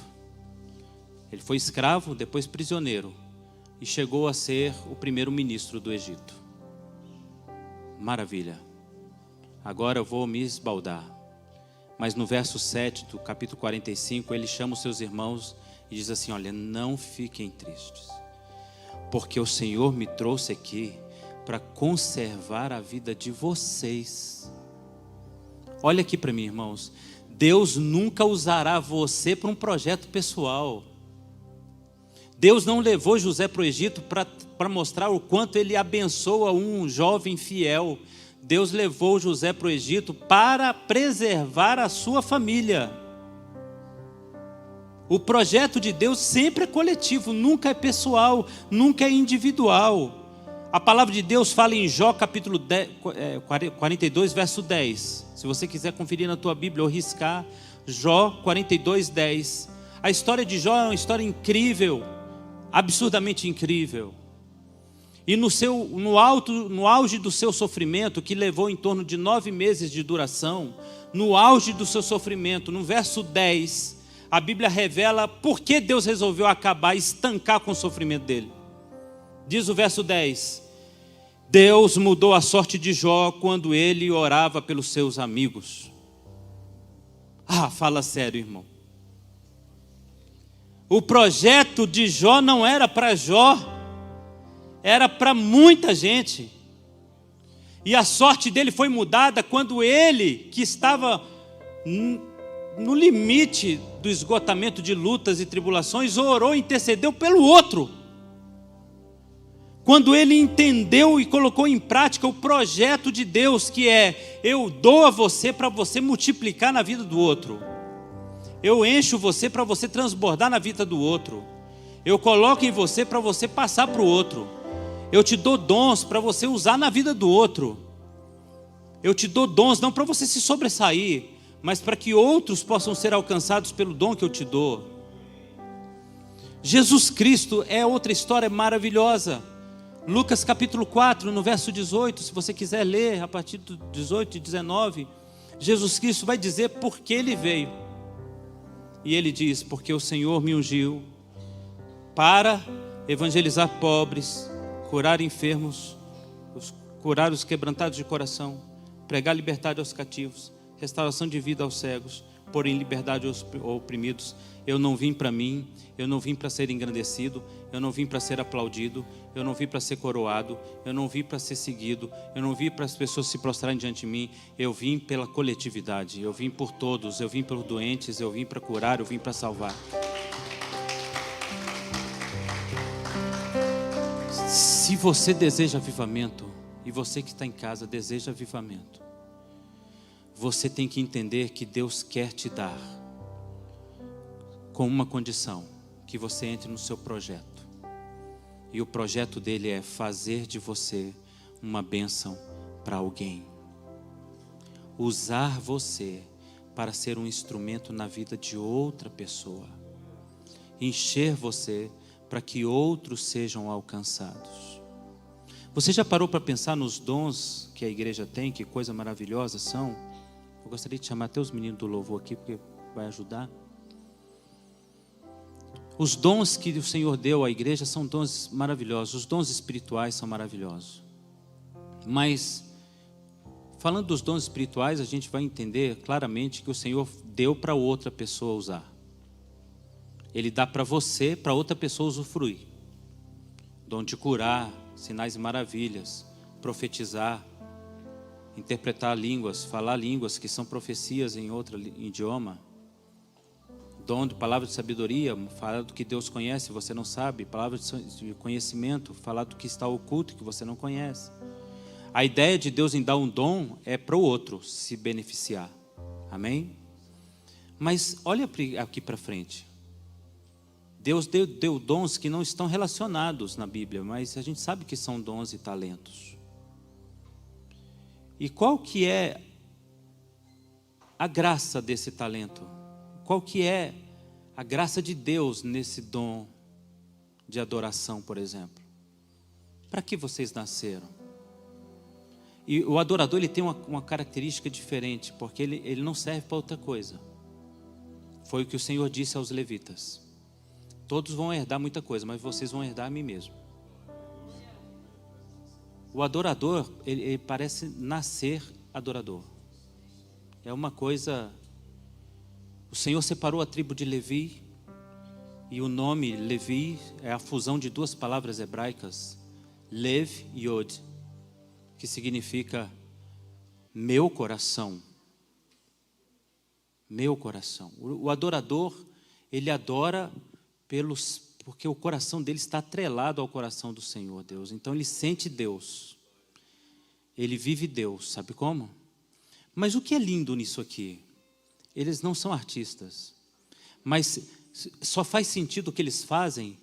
Ele foi escravo, depois prisioneiro. E chegou a ser o primeiro ministro do Egito. Maravilha. Agora eu vou me esbaldar. Mas no verso 7 do capítulo 45, ele chama os seus irmãos e diz assim: olha, não fiquem tristes, porque o Senhor me trouxe aqui para conservar a vida de vocês. Olha aqui para mim, irmãos. Deus nunca usará você para um projeto pessoal. Deus não levou José para o Egito para mostrar o quanto ele abençoa um jovem fiel. Deus levou José para o Egito para preservar a sua família. O projeto de Deus sempre é coletivo, nunca é pessoal, nunca é individual. A palavra de Deus fala em Jó capítulo 42, verso 10. Se você quiser conferir na tua Bíblia ou riscar, Jó 42, 10. A história de Jó é uma história incrível, absurdamente incrível. E no auge do seu sofrimento, que levou em torno de 9 meses de duração, no auge do seu sofrimento, no verso 10, a Bíblia revela por que Deus resolveu acabar, estancar com o sofrimento dele. Diz o verso 10: Deus mudou a sorte de Jó quando ele orava pelos seus amigos. Ah, fala sério, irmão. O projeto de Jó não era para Jó, era para muita gente. E a sorte dele foi mudada quando ele, que estava no limite do esgotamento de lutas e tribulações, orou e intercedeu pelo outro. Quando ele entendeu e colocou em prática o projeto de Deus, que é: eu dou a você para você multiplicar na vida do outro. Eu encho você para você transbordar na vida do outro. Eu coloco em você para você passar para o outro. Eu te dou dons para você usar na vida do outro. Eu te dou dons não para você se sobressair, mas para que outros possam ser alcançados pelo dom que eu te dou. Jesus Cristo é outra história maravilhosa. Lucas capítulo 4, no verso 18, se você quiser ler a partir do 18 e 19, Jesus Cristo vai dizer por que ele veio. E ele diz: porque o Senhor me ungiu para evangelizar pobres, curar enfermos, curar os quebrantados de coração, pregar liberdade aos cativos, restauração de vida aos cegos, pôr em liberdade aos oprimidos. Eu não vim para mim, eu não vim para ser engrandecido, eu não vim para ser aplaudido, eu não vim para ser coroado, eu não vim para ser seguido, eu não vim para as pessoas se prostrarem diante de mim. Eu vim pela coletividade, eu vim por todos, eu vim pelos doentes, eu vim para curar, eu vim para salvar. Se você deseja avivamento, e você que está em casa deseja avivamento, você tem que entender que Deus quer te dar, com uma condição: que você entre no seu projeto. E o projeto dele é fazer de você uma bênção para alguém. Usar você para ser um instrumento na vida de outra pessoa. Encher você para que outros sejam alcançados. Você já parou para pensar nos dons que a igreja tem? Que coisa maravilhosa são? Eu gostaria de chamar até os meninos do louvor aqui, porque vai ajudar. Os dons que o Senhor deu à igreja são dons maravilhosos. Os dons espirituais são maravilhosos. Mas, falando dos dons espirituais, a gente vai entender claramente que o Senhor deu para outra pessoa usar. Ele dá para você, para outra pessoa usufruir. Dom de curar, sinais e maravilhas, profetizar, interpretar línguas, falar línguas que são profecias em outro idioma. Dom de palavra de sabedoria, falar do que Deus conhece, você não sabe. Palavra de conhecimento, falar do que está oculto, que você não conhece. A ideia de Deus em dar um dom é para o outro se beneficiar. Amém? Mas olha aqui para frente. Deus deu dons que não estão relacionados na Bíblia, mas a gente sabe que são dons e talentos. E qual que é a graça desse talento? Qual que é a graça de Deus nesse dom de adoração, por exemplo? Para que vocês nasceram? E o adorador, ele tem uma característica diferente, porque ele não serve para outra coisa. Foi o que o Senhor disse aos levitas: todos vão herdar muita coisa, mas vocês vão herdar a mim mesmo. O adorador, ele parece nascer adorador. É uma coisa... O Senhor separou a tribo de Levi, e o nome Levi é a fusão de duas palavras hebraicas, Lev e Yod, que significa meu coração. Meu coração. O adorador, ele adora porque o coração dele está atrelado ao coração do Senhor Deus. Então ele sente Deus. Ele vive Deus, sabe como? Mas o que é lindo nisso aqui? Eles não são artistas, mas só faz sentido o que eles fazem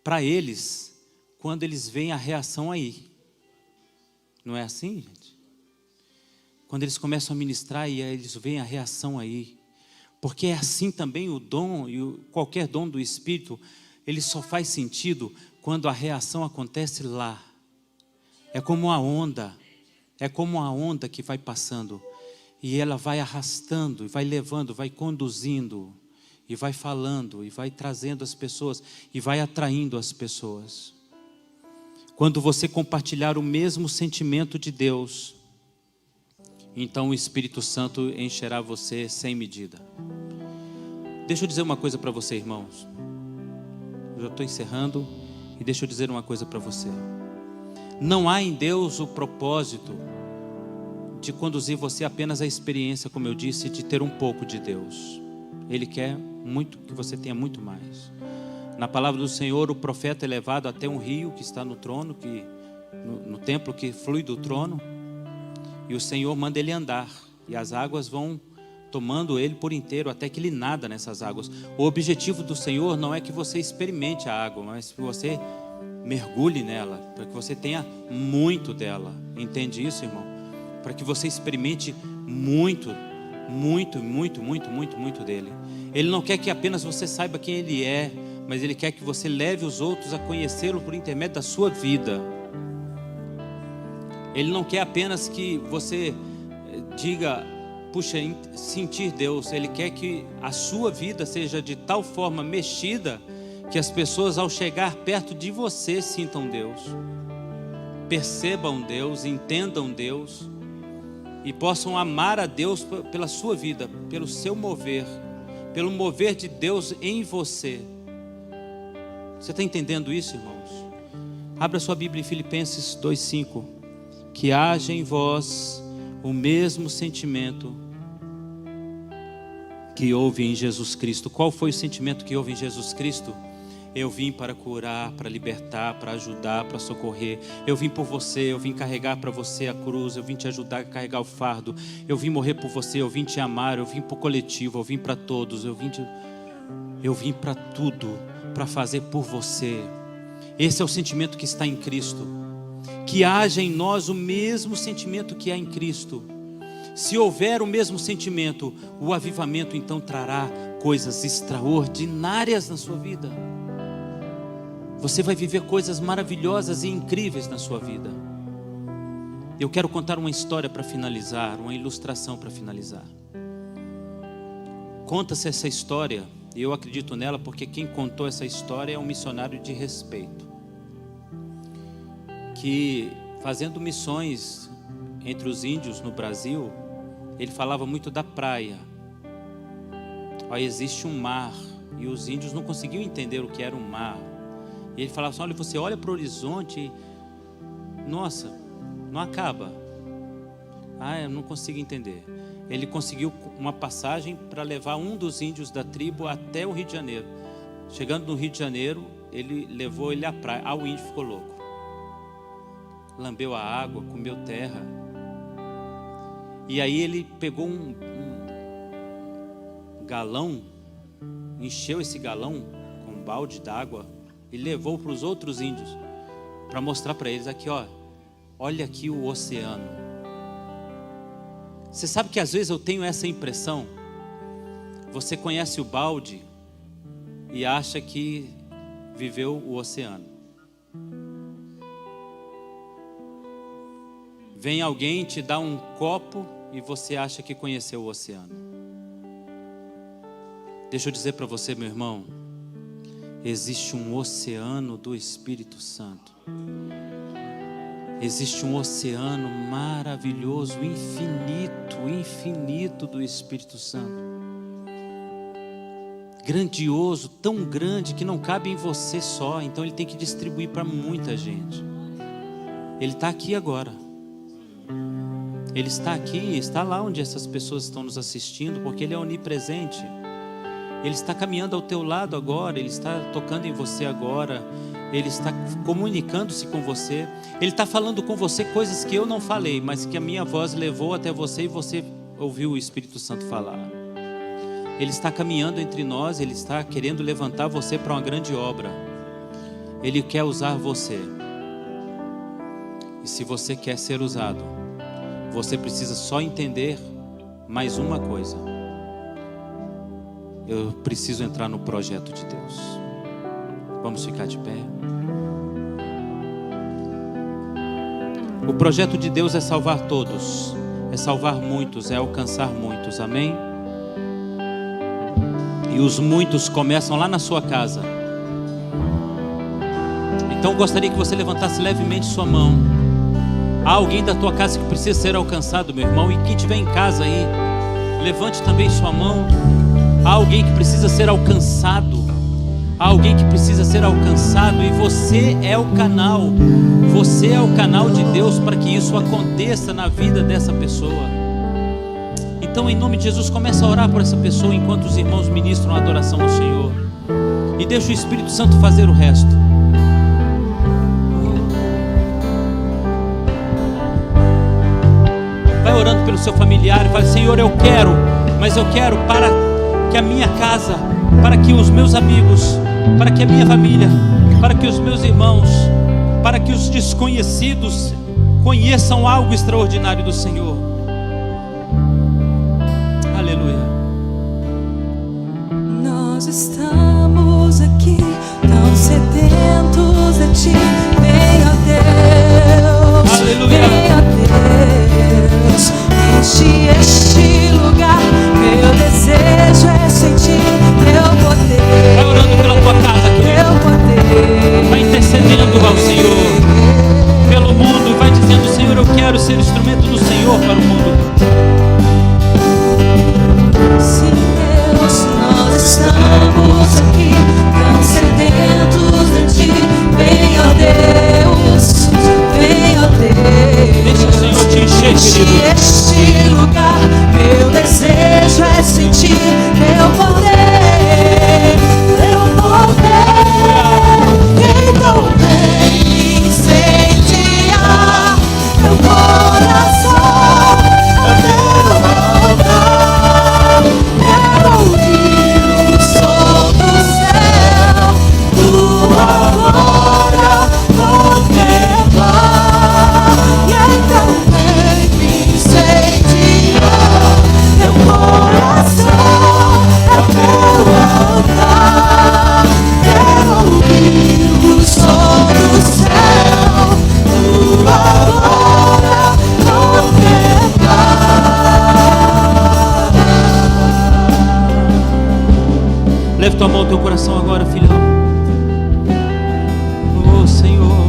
para eles quando eles veem a reação aí. Não é assim, gente? Quando eles começam a ministrar e eles veem a reação aí. Porque é assim também o dom, qualquer dom do Espírito, ele só faz sentido quando a reação acontece lá. É como a onda que vai passando, e ela vai arrastando, e vai levando, vai conduzindo, e vai falando, e vai trazendo as pessoas, e vai atraindo as pessoas. Quando você compartilhar o mesmo sentimento de Deus, então o Espírito Santo encherá você sem medida. Deixa eu dizer uma coisa para você, irmãos. Eu já estou encerrando, e deixa eu dizer uma coisa para você. Não há em Deus o propósito de conduzir você apenas à experiência, como eu disse, de ter um pouco de Deus. Ele quer muito que você tenha muito mais. Na palavra do Senhor, o profeta é levado até um rio que está no trono, no templo que flui do trono, e o Senhor manda ele andar, e as águas vão tomando ele por inteiro, até que ele nada nessas águas. O objetivo do Senhor não é que você experimente a água, mas que você mergulhe nela, para que você tenha muito dela. Entende isso, irmão? Para que você experimente muito dele. Ele não quer que apenas você saiba quem ele é, mas ele quer que você leve os outros a conhecê-lo por intermédio da sua vida. Ele não quer apenas que você diga, puxa, sentir Deus. Ele quer que a sua vida seja de tal forma mexida que as pessoas, ao chegar perto de você, sintam Deus, percebam Deus, entendam Deus e possam amar a Deus pela sua vida, pelo seu mover, pelo mover de Deus em você. Você está entendendo isso, irmãos? Abra sua Bíblia em Filipenses 2:5. Que haja em vós o mesmo sentimento que houve em Jesus Cristo. Qual foi o sentimento que houve em Jesus Cristo? Eu vim para curar, para libertar, para ajudar, para socorrer. Eu vim por você, eu vim carregar para você a cruz, eu vim te ajudar a carregar o fardo. Eu vim morrer por você, eu vim te amar, eu vim para o coletivo, eu vim para todos, eu vim para tudo, para fazer por você. Esse é o sentimento que está em Cristo. Que haja em nós o mesmo sentimento que há em Cristo. Se houver o mesmo sentimento, o avivamento então trará coisas extraordinárias na sua vida. Você vai viver coisas maravilhosas e incríveis na sua vida. Eu quero contar uma história para finalizar, uma ilustração para finalizar. Conta-se essa história, e eu acredito nela porque quem contou essa história é um missionário de respeito, que fazendo missões entre os índios no Brasil, ele falava muito da praia. Existe um mar, e os índios não conseguiam entender o que era um mar. E ele falava assim, olha, você olha para o horizonte, nossa, não acaba. Eu não consigo entender. Ele conseguiu uma passagem para levar um dos índios da tribo até o Rio de Janeiro. Chegando no Rio de Janeiro, ele levou ele à praia. O índio ficou louco. Lambeu a água, comeu terra. E aí ele pegou um galão, encheu esse galão com um balde d'água e levou para os outros índios, para mostrar para eles aqui, olha aqui o oceano. Você sabe que às vezes eu tenho essa impressão. Você conhece o balde e acha que viveu o oceano. Vem alguém te dá um copo e você acha que conheceu o oceano. Deixa eu dizer para você, meu irmão, existe um oceano do Espírito Santo. Existe um oceano maravilhoso, infinito do Espírito Santo. Grandioso, tão grande que não cabe em você só, então ele tem que distribuir para muita gente. Ele está aqui agora. Ele está aqui, está lá onde essas pessoas estão nos assistindo, porque ele é onipresente. Ele está caminhando ao teu lado agora, ele está tocando em você agora, ele está comunicando-se com você, ele está falando com você coisas que eu não falei, mas que a minha voz levou até você e você ouviu o Espírito Santo falar. Ele está caminhando entre nós, ele está querendo levantar você para uma grande obra. Ele quer usar você. E se você quer ser usado, você precisa só entender mais uma coisa. eu preciso entrar no projeto de Deus. Vamos ficar de pé. O projeto de Deus é salvar todos, é salvar muitos, é alcançar muitos, amém? E os muitos começam lá na sua casa. Então eu gostaria que você levantasse levemente sua mão. Há alguém da tua casa que precisa ser alcançado, meu irmão. E quem estiver em casa aí, levante também sua mão. Há alguém que precisa ser alcançado. Há alguém que precisa ser alcançado. E você é o canal. Você é o canal de Deus para que isso aconteça na vida dessa pessoa. Então, em nome de Jesus, comece a orar por essa pessoa enquanto os irmãos ministram a adoração ao Senhor. E deixa o Espírito Santo fazer o resto. Vai orando pelo seu familiar e fala: Senhor, eu quero, mas eu quero para que a minha casa, para que os meus amigos, para que a minha família, para que os meus irmãos, para que os desconhecidos conheçam algo extraordinário do Senhor. Aleluia. Nós estamos aqui tão sedentos de Ti, vem, ó Deus. Aleluia. Vem, ó Deus, enche este lugar. Meu desejo é sentir Teu poder. Vai orando pela tua casa, querido. Teu poder. Vai intercedendo ao Senhor pelo mundo. Vai dizendo: Senhor, eu quero ser instrumento do Senhor para o mundo. Sim, Deus, nós estamos aqui tão sedentos de Ti. Vem, ó Deus, vem, ó Deus. Deixa o Senhor te encher, querido. Este lugar, meu desejo é sentir Teu poder, Teu poder. Então vem incendiar meu coração, o Teu altar. Quero ouvir o som do céu, Tua glória contemplar. E então vem incendiar meu coração, é o Teu altar. Quero ouvir o som do céu, Tua glória contemplar. Leve tua mão ao teu coração agora, filhão. Oh, Senhor,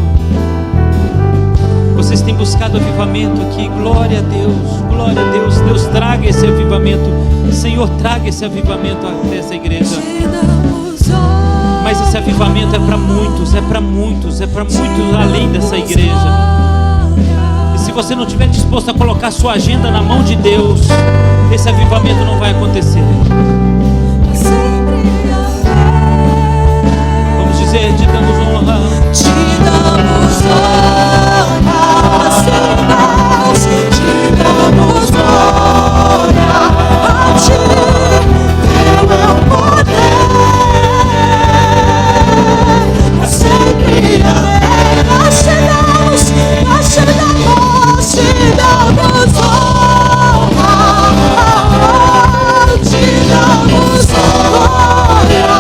vocês têm buscado avivamento aqui. Glória a Deus, glória a Deus. Deus, traga esse avivamento. Senhor, traga esse avivamento até essa igreja. Mas esse avivamento é para muitos, é para muitos, é para muitos além dessa igreja. E se você não estiver disposto a colocar sua agenda na mão de Deus, esse avivamento não vai acontecer. Vamos dizer: te damos honra. Te damos honra, Senhor, te damos glória a Ti, Teu é o poder, pra sempre amém. Nós te damos honra, te damos glória.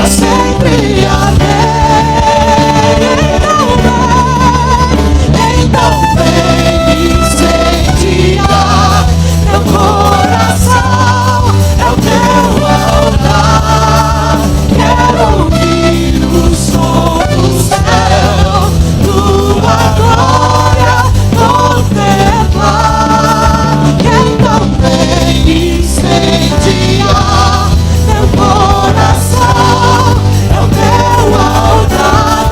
Sempre amém. Então vem incendiar meu coração, é o Teu altar. Quero ouvir o som do céu, Tua glória contemplar. Então vem incendiar meu coração, é o Teu altar,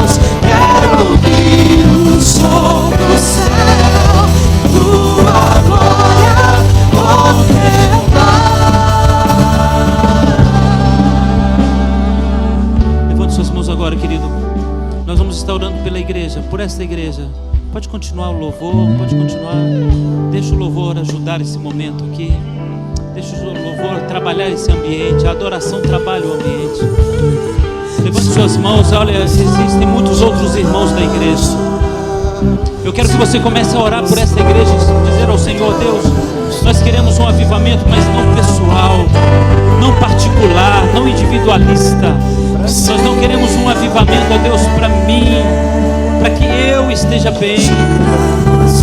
Deus. Quero ouvir o som do céu, Tua glória contemplar. Levante suas mãos agora, querido. Nós vamos estar orando pela igreja, por esta igreja. Pode continuar o louvor, pode continuar. Deixa o louvor ajudar esse momento aqui. Deixa o louvor trabalhar esse ambiente. A adoração trabalha o ambiente. Levante suas mãos. Olha, existem muitos outros irmãos da igreja. Eu quero que você comece a orar por essa igreja e dizer ao Senhor: Deus, nós queremos um avivamento, mas não pessoal, não particular, não individualista. Nós não queremos um avivamento, ó Deus, para mim, para que eu esteja bem.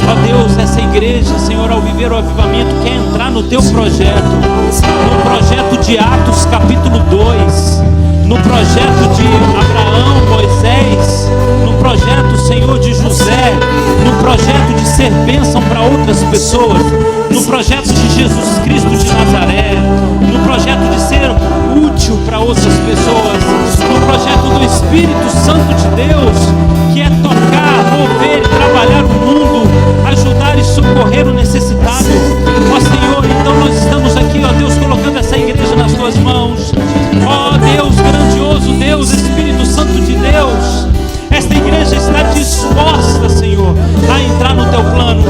Ó Deus, essa igreja, Senhor, ao viver o avivamento, quer entrar no teu projeto, no projeto de Atos capítulo 2, no projeto de Abraão, Moisés, no projeto, Senhor, de José, no projeto de ser bênção para outras pessoas, no projeto de Jesus Cristo de Nazaré, no projeto de ser útil para outras pessoas, no projeto do Espírito Santo de Deus, que é tocar, mover e trabalhar o mundo, ajudar e socorrer o necessitado. Ó Senhor, então nós estamos aqui, ó Deus, colocando essa igreja nas tuas mãos. Ó Deus grandioso, Deus, Espírito Santo de Deus, esta igreja está disposta, Senhor, a entrar no teu plano,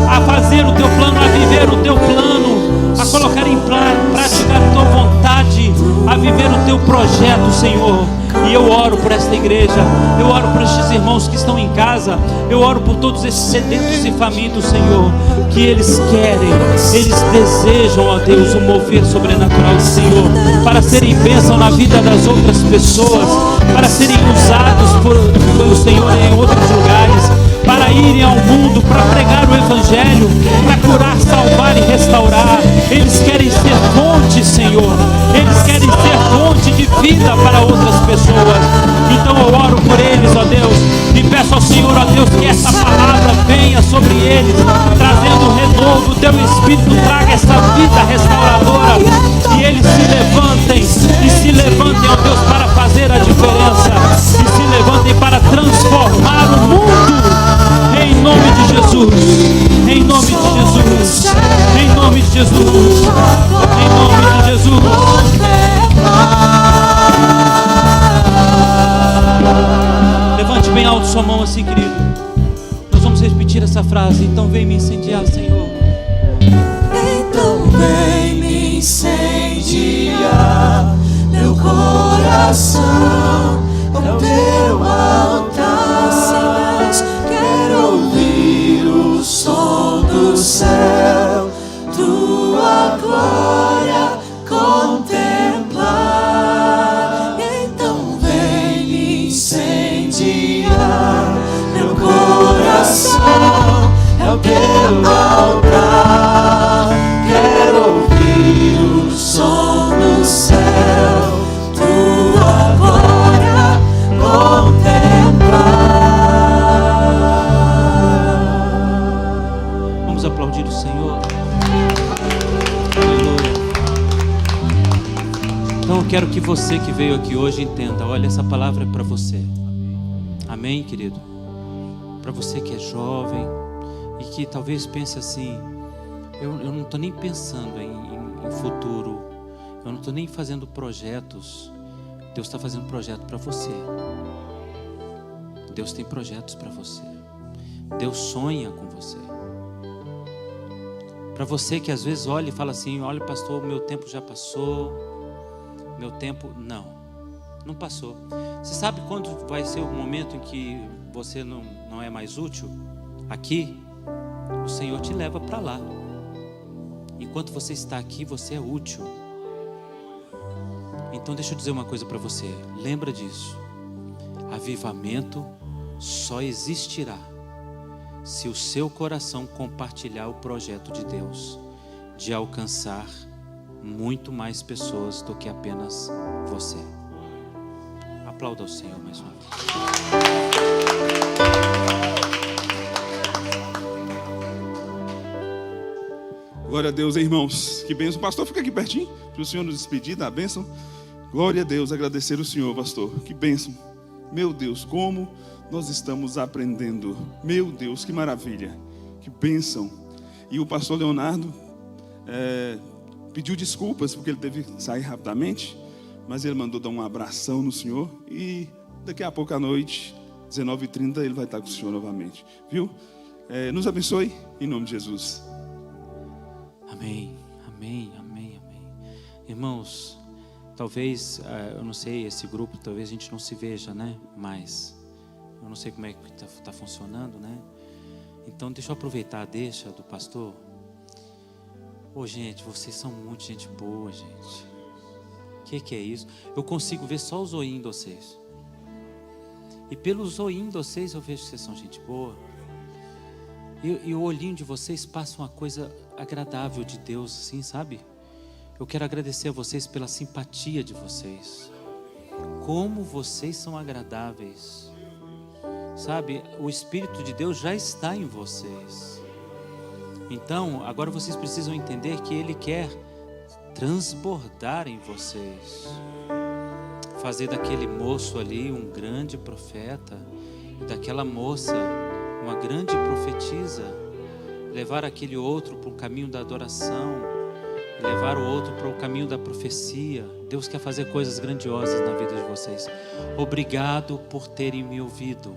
a fazer o teu plano, a viver o teu plano, a colocar em prática a tua vontade, a viver o teu projeto, Senhor. E eu oro por esta igreja, eu oro por estes irmãos que estão em casa, eu oro por todos esses sedentos e famintos, Senhor, que eles querem, eles desejam, ó Deus, o mover sobrenatural do Senhor, para serem bênção na vida das outras pessoas, para serem usados pelo Senhor em outros lugares, para irem ao mundo, para pregar o Evangelho, para curar, salvar e restaurar. Eles querem ser fonte, Senhor, eles querem ser fonte de vida para outras pessoas. Então eu oro por eles, ó Deus, e peço ao Senhor, ó Deus, que essa palavra venha sobre eles, trazendo renovo. O teu Espírito traga essa vida restauradora, e eles se levantem, ó Deus, para fazer a diferença, e se levantem para transformar o mundo. Em nome de Jesus, em nome de Jesus, em nome de Jesus, em nome de Jesus. Levante bem alto sua mão assim, querido. Nós vamos repetir essa frase. Então vem me incendiar, Senhor. Então vem me incendiar, meu coração é o teu altar. Quero ouvir o som do céu, tua glória contemplar. Então vem me incendiar, meu coração é o teu altar. Quero ouvir o som do céu, tua glória contemplar. Vamos aplaudir o Senhor. Aleluia. Então eu quero que você que veio aqui hoje entenda. Olha, essa palavra é para você. Amém, querido? Para você que é jovem e que talvez pense assim: eu não estou nem pensando em futuro, eu não estou nem fazendo projetos. Deus está fazendo projeto para você. Deus tem projetos para você. Deus sonha com você. Para você que às vezes olha e fala assim: olha, pastor, meu tempo já passou. Meu tempo, não passou. Você sabe quando vai ser o momento em que você não é mais útil? Aqui, o Senhor te leva para lá. Enquanto você está aqui, você é útil. Então deixa eu dizer uma coisa para você. Lembra disso. Avivamento só existirá se o seu coração compartilhar o projeto de Deus de alcançar muito mais pessoas do que apenas você. Aplauda o Senhor mais uma vez. Glória a Deus, irmãos. Que bênção. Pastor, fica aqui pertinho para o Senhor nos despedir da bênção. Glória a Deus, agradecer o Senhor, pastor. Que bênção. Meu Deus, como nós estamos aprendendo. Meu Deus, que maravilha. Que bênção. E o pastor Leonardo pediu desculpas porque ele teve que sair rapidamente, mas ele mandou dar um abração no Senhor. E daqui a pouco à noite, 19h30, ele vai estar com o Senhor novamente. Viu? Nos abençoe, em nome de Jesus. Amém, amém, amém, amém. Irmãos, talvez, eu não sei, esse grupo, talvez a gente não se veja, né? Mas eu não sei como é que está funcionando, né? Então deixa eu aproveitar a deixa do pastor. Ô gente, vocês são muito gente boa, gente. Que é isso? Eu consigo ver só o zoinho de vocês. E pelo zoinho de vocês eu vejo que vocês são gente boa. E o olhinho de vocês passa uma coisa agradável de Deus, assim, sabe? Eu quero agradecer a vocês pela simpatia de vocês. Como vocês são agradáveis. Sabe? O Espírito de Deus já está em vocês. Então, agora vocês precisam entender que Ele quer transbordar em vocês. Fazer daquele moço ali um grande profeta. E daquela moça uma grande profetisa, levar aquele outro para o caminho da adoração, levar o outro para o caminho da profecia. Deus quer fazer coisas grandiosas na vida de vocês. Obrigado por terem me ouvido.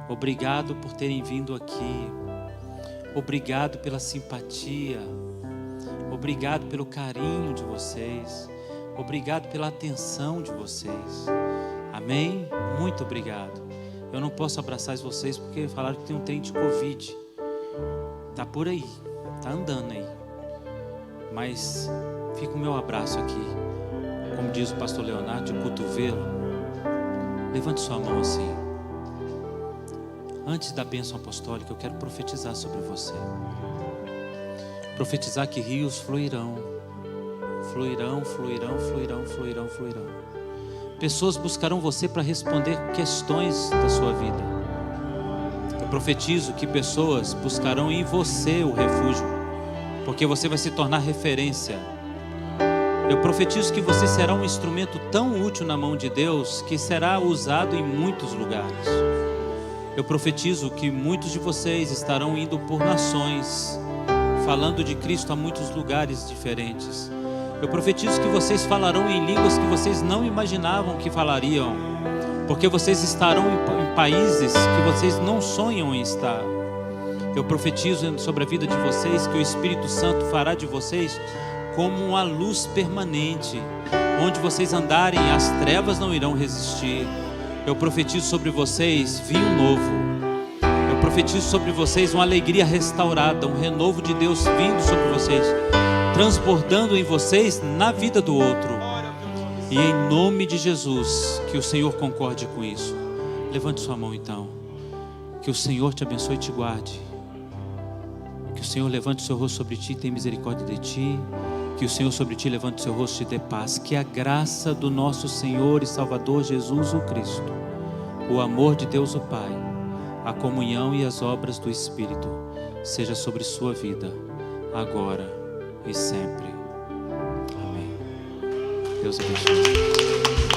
Obrigado por terem vindo aqui. Obrigado pela simpatia. Obrigado pelo carinho de vocês. Obrigado pela atenção de vocês. Amém? Muito obrigado. Eu não posso abraçar vocês porque falaram que tem um trem de Covid. Tá por aí, tá andando aí. Mas fica o meu abraço aqui. Como diz o pastor Leonardo, de cotovelo. Levante sua mão assim. Antes da bênção apostólica, eu quero profetizar sobre você. Profetizar que rios fluirão. Fluirão, fluirão, fluirão, fluirão, fluirão. Pessoas buscarão você para responder questões da sua vida. Eu profetizo que pessoas buscarão em você o refúgio, porque você vai se tornar referência. Eu profetizo que você será um instrumento tão útil na mão de Deus que será usado em muitos lugares. Eu profetizo que muitos de vocês estarão indo por nações, falando de Cristo a muitos lugares diferentes. Eu profetizo que vocês falarão em línguas que vocês não imaginavam que falariam, porque vocês estarão em países que vocês não sonham em estar. Eu profetizo sobre a vida de vocês que o Espírito Santo fará de vocês como uma luz permanente. Onde vocês andarem, as trevas não irão resistir. Eu profetizo sobre vocês vinho novo. Eu profetizo sobre vocês uma alegria restaurada, um renovo de Deus vindo sobre vocês, transbordando em vocês na vida do outro. E em nome de Jesus, que o Senhor concorde com isso. Levante sua mão então. Que o Senhor te abençoe e te guarde. Que o Senhor levante o seu rosto sobre ti e tenha misericórdia de ti. Que o Senhor sobre ti levante o seu rosto e te dê paz. Que a graça do nosso Senhor e Salvador Jesus o Cristo, o amor de Deus o Pai, a comunhão e as obras do Espírito seja sobre sua vida, agora e sempre. Amém. Deus abençoe.